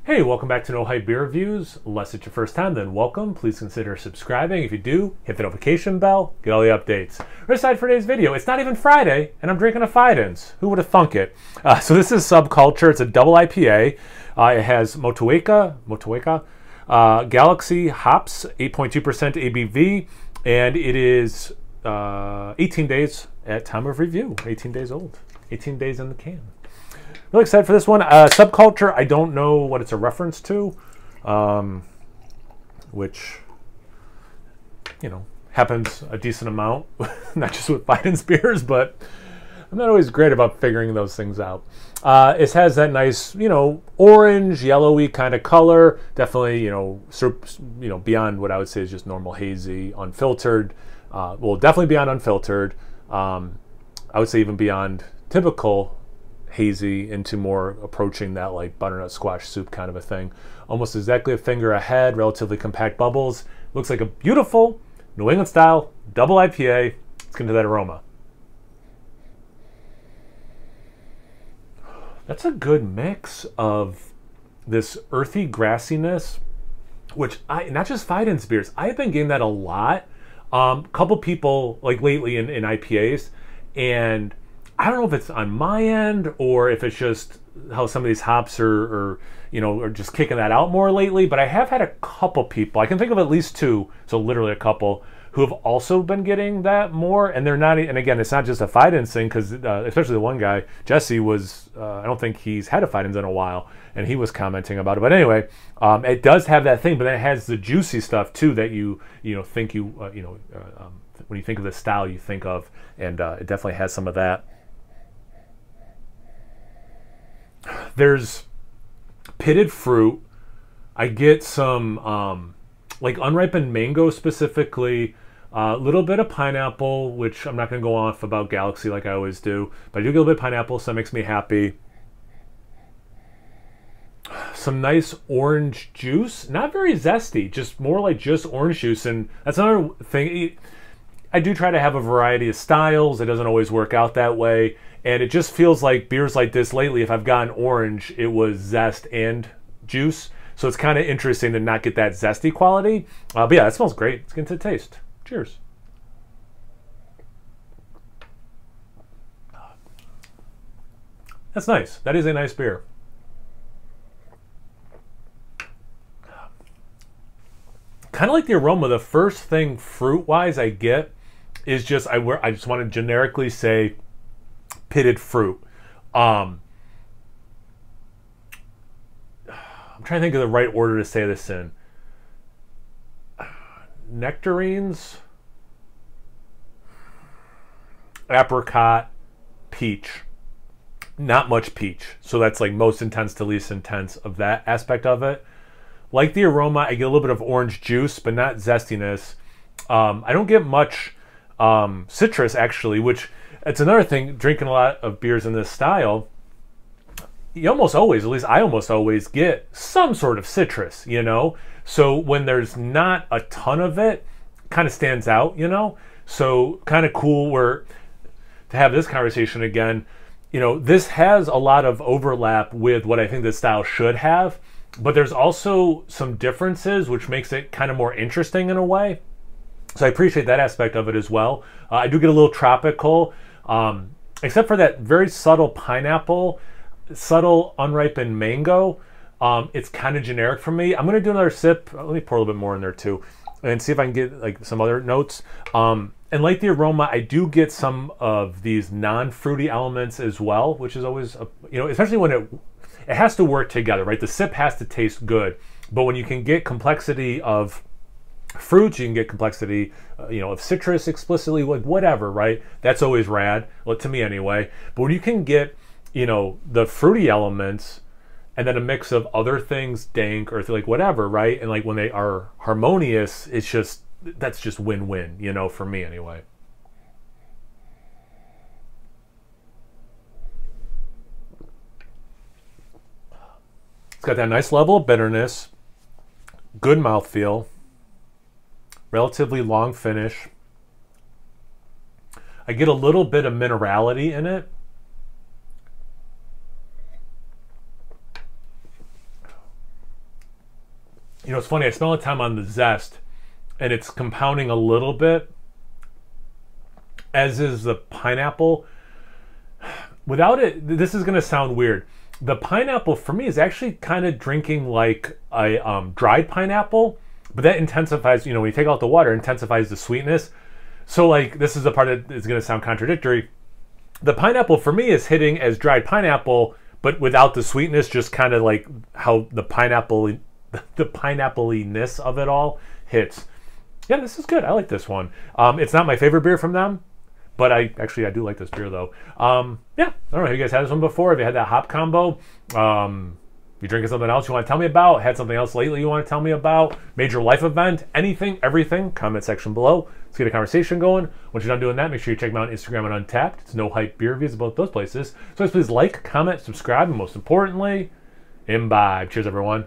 Hey, welcome back to No Hype Beer Reviews. Unless it's your first time, then welcome. Please consider subscribing. If you do, hit the notification bell, get all the updates. We're excited for today's video. It's not even Friday, and I'm drinking a Fidens. Who would have thunk it? So this is Subculture. It's a double IPA. It has Motueka, Galaxy hops, 8.2% ABV, and it is 18 days at time of review. 18 days old. 18 days in the can. Really excited for this one. Subculture, I don't know what it's a reference to, which, you know, happens a decent amount, not just with Fidens beers, but I'm not always great about figuring those things out. It has that nice, you know, orange, yellowy kind of color. Definitely, you know, beyond what I would say is just normal hazy, unfiltered. Well, definitely beyond unfiltered. I would say even beyond typical hazy into more approaching that like butternut squash soup kind of a thing. Almost exactly a finger ahead, relatively compact bubbles. Looks like a beautiful New England style double IPA. Let's get into that aroma. That's a good mix of this earthy grassiness, which not just Fidens beers, I've been getting that a lot. Couple people like lately in IPAs, and I don't know if it's on my end or if it's just how some of these hops are just kicking that out more lately. But I have had a couple people, I can think of at least two, so literally a couple, who have also been getting that more. And they're not, and again, it's not just a Fidens thing, because especially the one guy, Jesse, was, I don't think he's had a Fidens in a while, and he was commenting about it. But anyway, it does have that thing, but then it has the juicy stuff too that when you think of the style you think of, and it definitely has some of that. There's pitted fruit. I get some like unripened mango specifically, a little bit of pineapple, which I'm not going to go off about Galaxy like I always do, but I do get a little bit of pineapple, so that makes me happy. Some nice orange juice, not very zesty, just more like just orange juice. And that's another thing. I do try to have a variety of styles. It doesn't always work out that way. And it just feels like beers like this lately, if I've gotten orange, it was zest and juice. So it's kind of interesting to not get that zesty quality. But yeah, it smells great. Let's get into the taste. Cheers. That's nice. That is a nice beer. Kind of like the aroma. The first thing fruit-wise I get is just, I just want to generically say pitted fruit. I'm trying to think of the right order to say this in. Nectarines, apricot, peach. Not much peach. So that's like most intense to least intense of that aspect of it. Like the aroma, I get a little bit of orange juice, but not zestiness. I don't get much citrus actually, which it's another thing, drinking a lot of beers in this style, you almost always, at least I almost always get some sort of citrus, you know? So when there's not a ton of it, kind of stands out, you know? So kind of cool to have this conversation again. You know, this has a lot of overlap with what I think this style should have, but there's also some differences, which makes it kind of more interesting in a way. So I appreciate that aspect of it as well. I do get a little tropical, except for that very subtle pineapple, subtle unripened mango. It's kind of generic for me. I'm going to do another sip. Let me pour a little bit more in there too and see if I can get like some other notes. And like the aroma, I do get some of these non-fruity elements as well, which is always, especially when it has to work together, right? The sip has to taste good, but when you can get complexity of fruits, you can get complexity, of citrus explicitly, like whatever, right? That's always rad, well, to me anyway. But when you can get, the fruity elements and then a mix of other things, dank or like whatever, right? And like when they are harmonious, that's just win-win, for me anyway. It's got that nice level of bitterness, good mouthfeel, relatively long finish. I get a little bit of minerality in it. You know, it's funny, I spent a lot of time on the zest, and it's compounding a little bit, as is the pineapple. Without it, this is going to sound weird. The pineapple, for me, is actually kind of drinking like a dried pineapple, but that intensifies, you know, when you take out the water, it intensifies the sweetness. So, like, this is the part that is going to sound contradictory. The pineapple, for me, is hitting as dried pineapple, but without the sweetness, just kind of like how the pineapple-iness of it all hits. Yeah, this is good. I like this one. It's not my favorite beer from them, but I do like this beer though. Yeah, I don't know. Have you guys had this one before? Have you had that hop combo? You drinking something else you want to tell me about? Had something else lately you want to tell me about? Major life event? Anything? Everything? Comment section below. Let's get a conversation going. Once you're done doing that, make sure you check me out on Instagram and Untapped. It's No Hype Beer Reviews about those places. So please like, comment, subscribe, and most importantly, imbibe. Cheers, everyone.